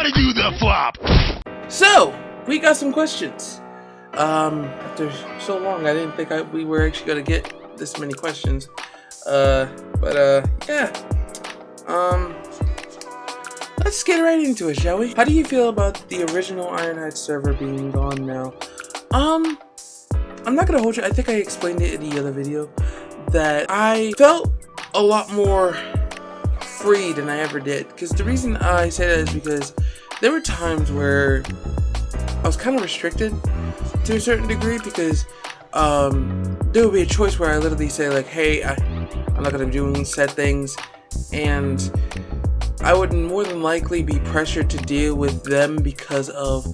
gotta do the flop. So, we got some questions. After so long, I didn't think we were actually gonna get this many questions. Yeah. Let's get right into it, shall we? How do you feel about the original Ironhide server being gone now? I'm not gonna hold you. I think I explained it in the other video that I felt a lot more free than I ever did. Because the reason I say that is because there were times where I was kind of restricted to a certain degree, because there would be a choice where I literally say like, hey, I'm not gonna be doing said things, and I would more than likely be pressured to deal with them because of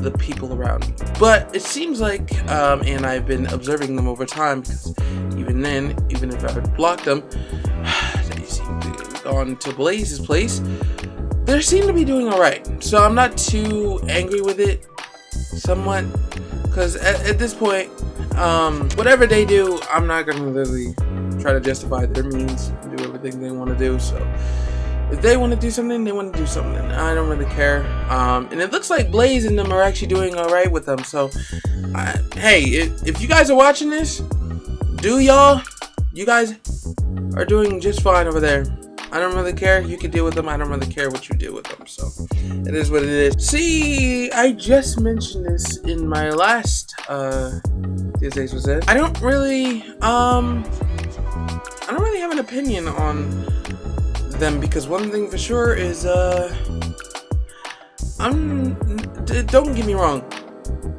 the people around me. But it seems like, and I've been observing them over time, because even then, even if I would block them, they seem to have gone to Blaze's place. They seem to be doing alright. So I'm not too angry with it, somewhat, because at this point, whatever they do, I'm not going to literally try to justify their means and do everything they want to do. So if they want to do something, they want to do something. I don't really care. And it looks like Blaze and them are actually doing alright with them. So, hey, if you guys are watching this, you guys are doing just fine over there. I don't really care. You can deal with them. I don't really care what you do with them. So, it is what it is. See, I just mentioned this in my last, Days was it. I don't really have an opinion on them, because one thing for sure is don't get me wrong,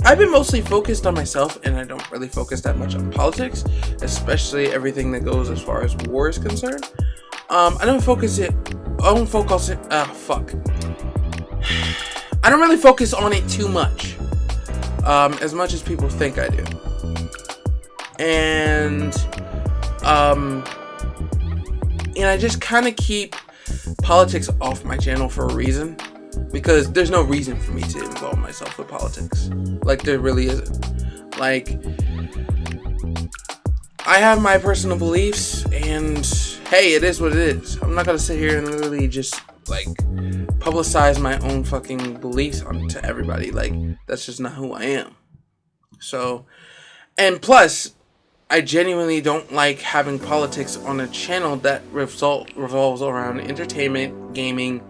I've been mostly focused on myself, and I don't really focus that much on politics, especially everything that goes as far as war is concerned. I don't really focus on it too much, as much as people think I do. And I just kind of keep politics off my channel for a reason, because there's no reason for me to involve myself with politics. Like, there really isn't. Like, I have my personal beliefs, and hey, it is what it is. I'm not gonna sit here and literally just like publicize my own fucking beliefs onto everybody. Like, that's just not who I am. So, and plus, I genuinely don't like having politics on a channel that revolves around entertainment, gaming,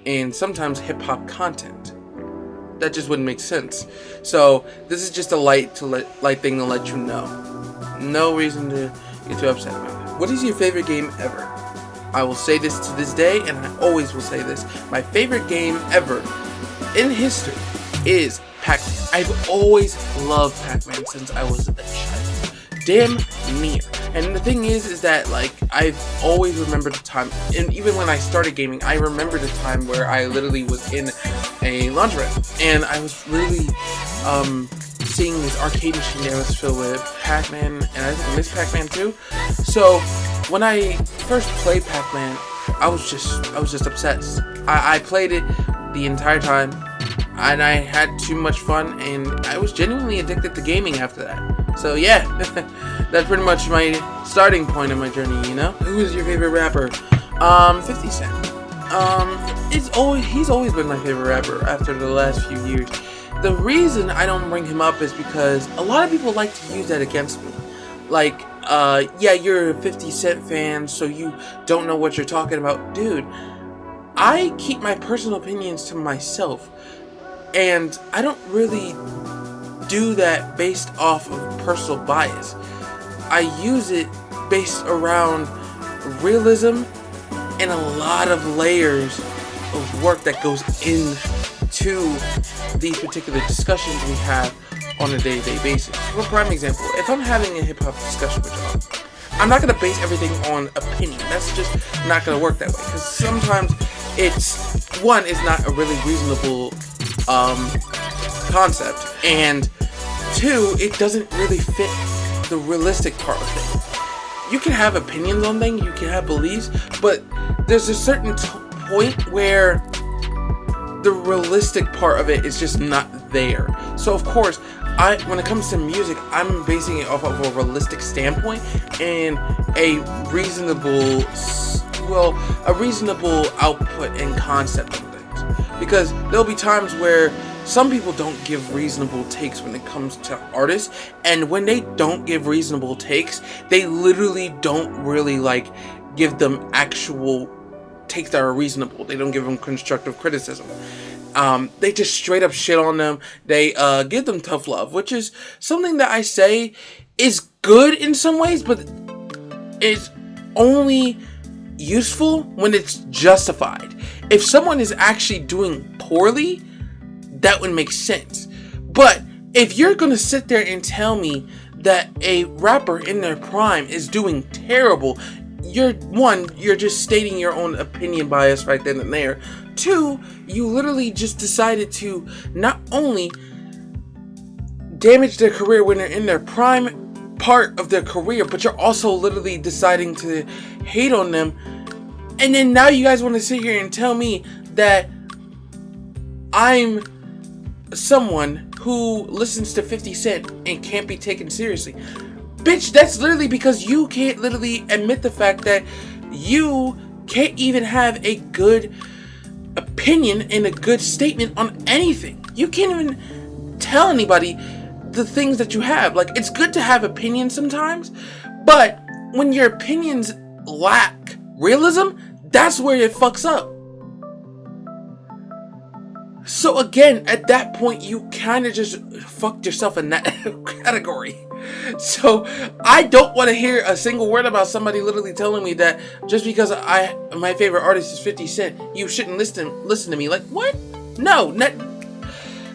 and sometimes hip-hop content. That just wouldn't make sense. So this is just a light thing to let you know. No reason to get too upset about it. What is your favorite game ever? I will say this to this day, and I always will say this. My favorite game ever in history is Pac-Man. I've always loved Pac-Man since I was a child. Damn near. And the thing is that, like, I've always remembered the time, and even when I started gaming, I remember the time where I literally was in a laundrette, and I was literally seeing this arcade machine that was filled with Pac-Man, and I think Miss Pac-Man too. So when I first played Pac-Man, I was just obsessed. I played it the entire time, and I had too much fun, and I was genuinely addicted to gaming after that. So yeah, that's pretty much my starting point of my journey, you know? Who is your favorite rapper? 50 Cent. He's always been my favorite rapper after the last few years. The reason I don't bring him up is because a lot of people like to use that against me. Like, yeah, you're a 50 Cent fan, so you don't know what you're talking about. Dude, I keep my personal opinions to myself, and I don't really do that based off of personal bias. I use it based around realism and a lot of layers of work that goes into these particular discussions we have on a day-to-day basis. For a prime example, if I'm having a hip-hop discussion with y'all, I'm not going to base everything on opinion. That's just not going to work that way, because sometimes it's not a really reasonable concept, and two, it doesn't really fit the realistic part of it. You can have opinions on things, you can have beliefs, but there's a certain point where the realistic part of it is just not there. So of course, when it comes to music, I'm basing it off of a realistic standpoint and a reasonable output and concept of things. because there'll be times where some people don't give reasonable takes when it comes to artists, and when they don't give reasonable takes, they literally don't really like give them actual takes that are reasonable. They don't give them constructive criticism. They just straight up shit on them. They give them tough love, which is something that I say is good in some ways, but it's only useful when it's justified. If someone is actually doing poorly, that would make sense. But if you're gonna sit there and tell me that a rapper in their prime is doing terrible, you're just stating your own opinion bias right then and there. Two, you literally just decided to not only damage their career when they're in their prime part of their career, but you're also literally deciding to hate on them. And then now you guys want to sit here and tell me that I'm someone who listens to 50 Cent and can't be taken seriously. Bitch, that's literally because you can't literally admit the fact that you can't even have a good opinion and a good statement on anything. You can't even tell anybody the things that you have. Like, it's good to have opinions sometimes, but when your opinions lack realism, that's where it fucks up. So again, at that point, you kind of just fucked yourself in that category. So I don't want to hear a single word about somebody literally telling me that just because my favorite artist is 50 Cent, you shouldn't listen to me. Like, what? No,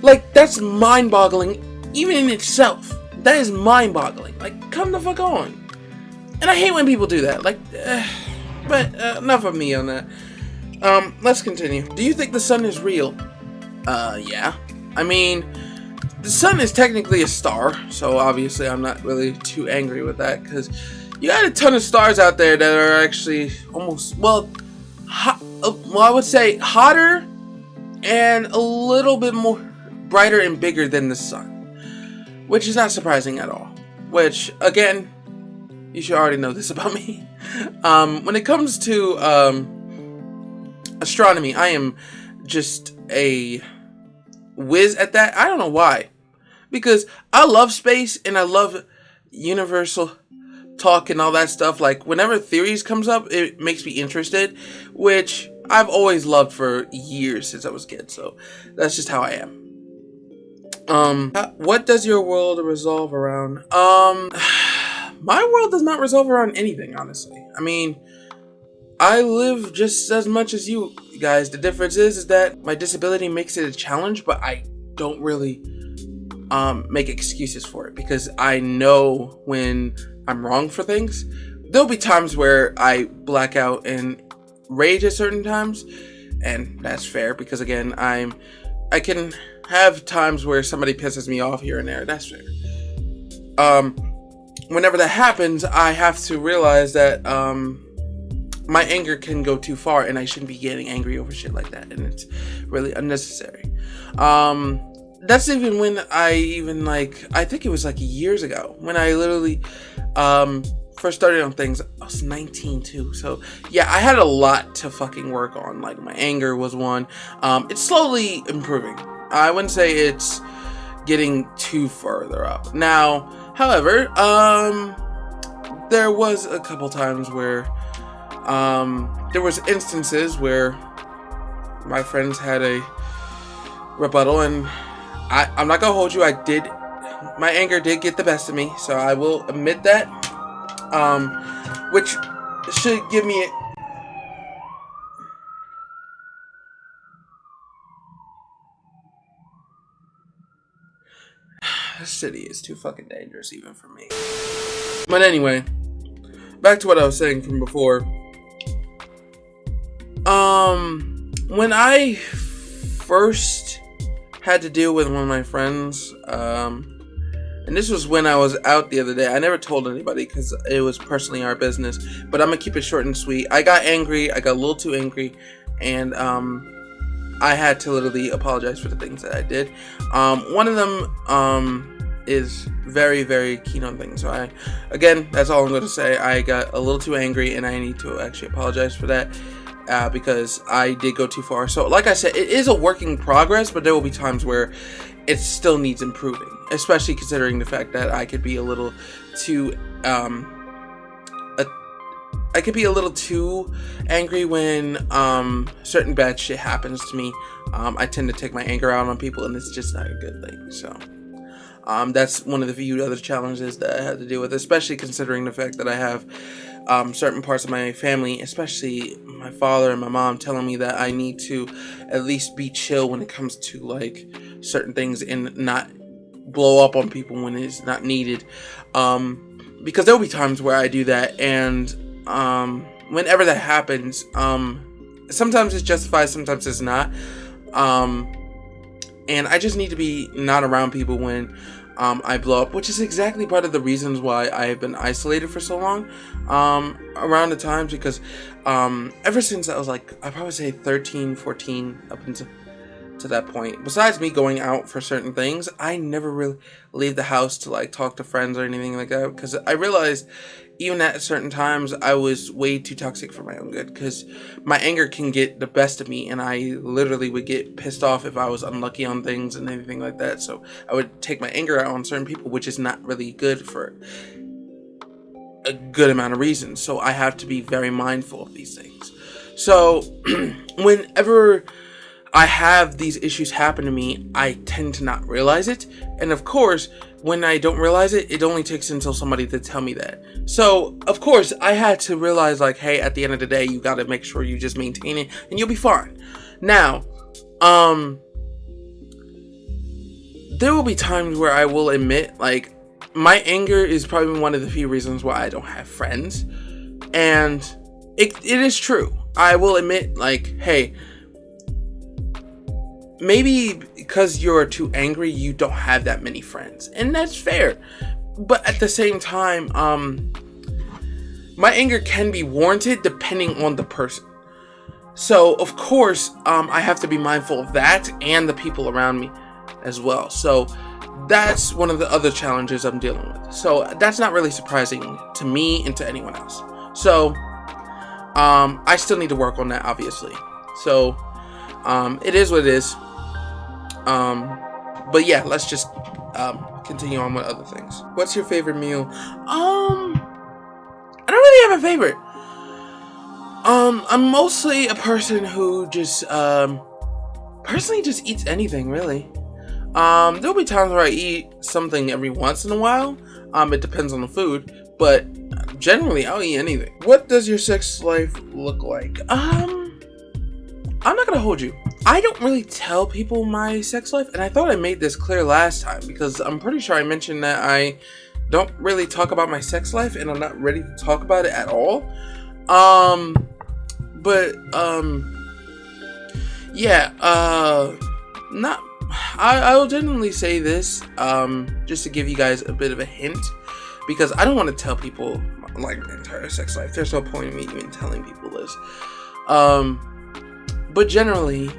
like, that's mind-boggling even in itself. That is mind-boggling. Like, come the fuck on. And I hate when people do that. Like, but enough of me on that. Let's continue. Do you think the sun is real? Yeah. I mean, the sun is technically a star, so obviously I'm not really too angry with that, because you got a ton of stars out there that are actually almost, I would say hotter and a little bit more brighter and bigger than the sun, which is not surprising at all. Which, again, you should already know this about me. When it comes to astronomy, I am just a whiz at that. I don't know why, because I love space and I love universal talk and all that stuff. Like, whenever theories comes up, it makes me interested, which I've always loved for years since I was a kid. So that's just how I am. What does your world revolve around? My world does not revolve around anything, honestly. I mean, I live just as much as you guys. The difference is that my disability makes it a challenge, but I don't really make excuses for it, because I know when I'm wrong for things. There'll be times where I black out and rage at certain times, and that's fair, because again, I can have times where somebody pisses me off here and there. That's fair. Whenever that happens, I have to realize that my anger can go too far, and I shouldn't be getting angry over shit like that, and it's really unnecessary. That's even when I think it was like years ago when I literally first started on things. I was 19 too, so yeah, I had a lot to fucking work on. Like, my anger was one. It's slowly improving. I wouldn't say it's getting too further up now. However, there was a couple times where there was instances where my friends had a rebuttal, and I'm not gonna hold you. My anger did get the best of me, so I will admit that. Which should give me this city is too fucking dangerous even for me. But anyway, back to what I was saying from before. When I first had to deal with one of my friends, and this was when I was out the other day. I never told anybody because it was personally our business, but I'm gonna keep it short and sweet. I got angry. I got a little too angry, and I had to literally apologize for the things that I did. One of them is very, very keen on things. So again, that's all I'm going to say. I got a little too angry, and I need to actually apologize for that. because I did go too far. So like I said, it is a work in progress, but there will be times where it still needs improving, especially considering the fact that I could be a little too angry when certain bad shit happens to me. I tend to take my anger out on people, and it's just not a good thing. So that's one of the few other challenges that I had to deal with, especially considering the fact that I have certain parts of my family, especially my father and my mom, telling me that I need to at least be chill when it comes to like certain things and not blow up on people when it's not needed. Because there will be times where I do that, and whenever that happens, sometimes it's justified, sometimes it's not. And I just need to be not around people when I blow up, which is exactly part of the reasons why I have been isolated for so long around the times, because ever since I was like, I'd probably say 13, 14, up until to that point, besides me going out for certain things, I never really leave the house to like talk to friends or anything like that, because I realized even at certain times I was way too toxic for my own good, because my anger can get the best of me, and I literally would get pissed off if I was unlucky on things and anything like that. So I would take my anger out on certain people, which is not really good for a good amount of reasons. So I have to be very mindful of these things. So whenever I have these issues happen to me, I tend to not realize it. And of course, when I don't realize it, it only takes until somebody to tell me that. So, of course, I had to realize, like, hey, at the end of the day, you got to make sure you just maintain it, and you'll be fine. Now, there will be times where I will admit, like, my anger is probably one of the few reasons why I don't have friends. And it is true. I will admit, like, hey, maybe because you're too angry, you don't have that many friends. And that's fair. But at the same time, my anger can be warranted depending on the person. So, of course, I have to be mindful of that and the people around me as well. So, that's one of the other challenges I'm dealing with. So, that's not really surprising to me and to anyone else. So, I still need to work on that, obviously. So, it is what it is. But yeah, let's just continue on with other things. What's your favorite meal? I don't really have a favorite. I'm mostly a person who just personally just eats anything, really. There'll be times where I eat something every once in a while. It depends on the food, but generally I'll eat anything. What does your sex life look like? I'm not gonna hold you. I don't really tell people my sex life, and I thought I made this clear last time, because I'm pretty sure I mentioned that I don't really talk about my sex life, and I'm not ready to talk about it at all. I will genuinely say this, just to give you guys a bit of a hint, because I don't want to tell people like my entire sex life. There's no point in me even telling people this. But generally,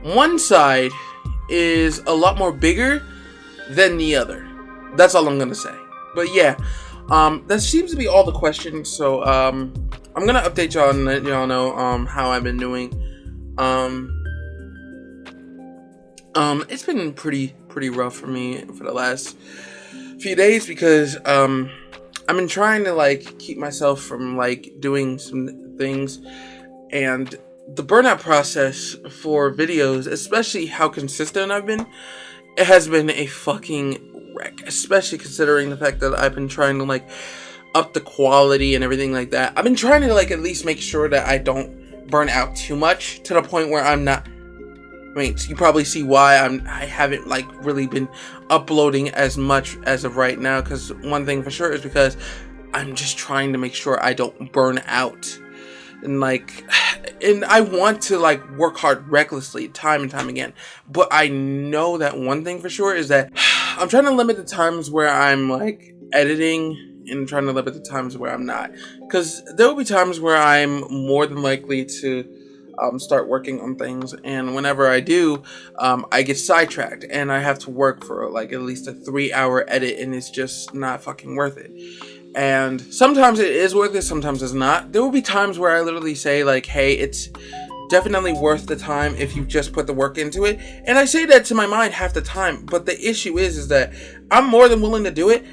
one side is a lot more bigger than the other. That's all I'm gonna say. But yeah, that seems to be all the questions. So I'm gonna update y'all and let y'all know how I've been doing. It's been pretty rough for me for the last few days, because I've been trying to like keep myself from like doing some things. And the burnout process for videos, especially how consistent I've been, it has been a fucking wreck. Especially considering the fact that I've been trying to like up the quality and everything like that. I've been trying to like at least make sure that I don't burn out too much, to the point where I'm not. I mean, you probably see why I haven't like really been uploading as much as of right now. Because one thing for sure is because I'm just trying to make sure I don't burn out. And I want to like work hard recklessly time and time again, but I know that one thing for sure is that I'm trying to limit the times where I'm like editing, and trying to limit the times where I'm not, because there will be times where I'm more than likely to start working on things, and whenever I do, I get sidetracked and I have to work for like at least a 3-hour edit, and it's just not fucking worth it. and sometimes it is worth it, sometimes it's not. There will be times where I literally say like, hey, it's definitely worth the time if you just put the work into it, and I say that to my mind half the time. But the issue is that I'm more than willing to do it.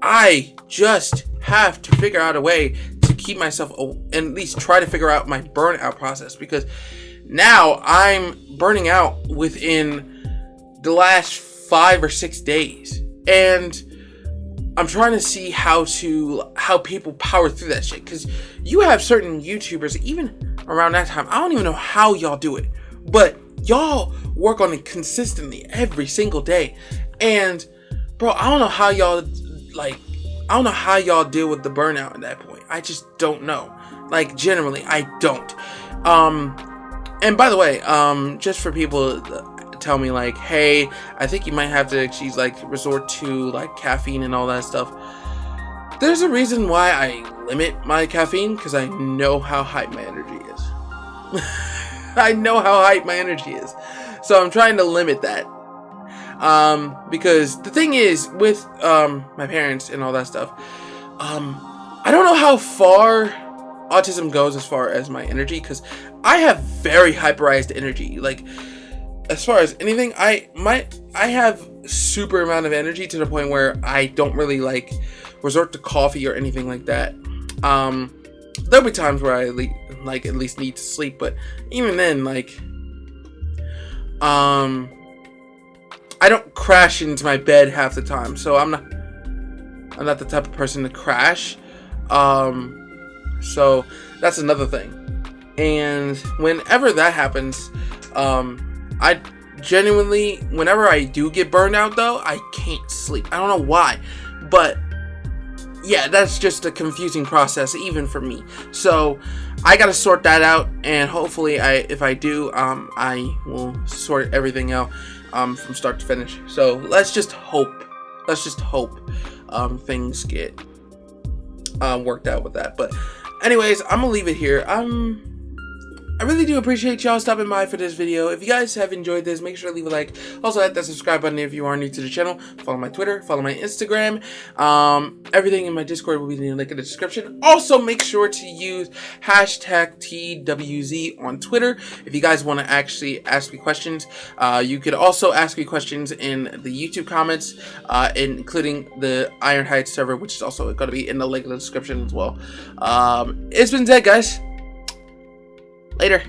I just have to figure out a way to keep myself, and at least try to figure out my burnout process, because now I'm burning out within the last 5 or 6 days, and I'm trying to see how people power through that shit. Because you have certain YouTubers, even around that time, I don't even know how y'all do it, but y'all work on it consistently every single day. And bro, I don't know how y'all deal with the burnout at that point. I just don't know. Like, generally, I don't. And by the way, just for people tell me like, hey, I think you might have to actually like resort to like caffeine and all that stuff. There's a reason why I limit my caffeine, because I know how hype my energy is. I know how hype my energy is, so I'm trying to limit that. Because the thing is with my parents and all that stuff, I don't know how far autism goes as far as my energy, because I have very hyperized energy. Like, as far as anything, I have super amount of energy to the point where I don't really like resort to coffee or anything like that. There'll be times where I at least need to sleep, but even then, like, I don't crash into my bed half the time, so I'm not the type of person to crash. So that's another thing. And whenever that happens, I genuinely, whenever I do get burned out though, I can't sleep. I don't know why, but yeah, that's just a confusing process even for me. So I gotta sort that out, and hopefully if I do, I will sort everything out from start to finish. So let's just hope things get worked out with that. But anyways, I'm gonna leave it here. I really do appreciate y'all stopping by for this video. If you guys have enjoyed this, make sure to leave a like. Also, hit that subscribe button if you are new to the channel. Follow my Twitter, follow my Instagram. Everything in my Discord will be in the link in the description. Also, make sure to use hashtag TWZ on Twitter if you guys want to actually ask me questions. You could also ask me questions in the YouTube comments, including the Ironhide server, which is also going to be in the link in the description as well. It's been Zed, guys. Later.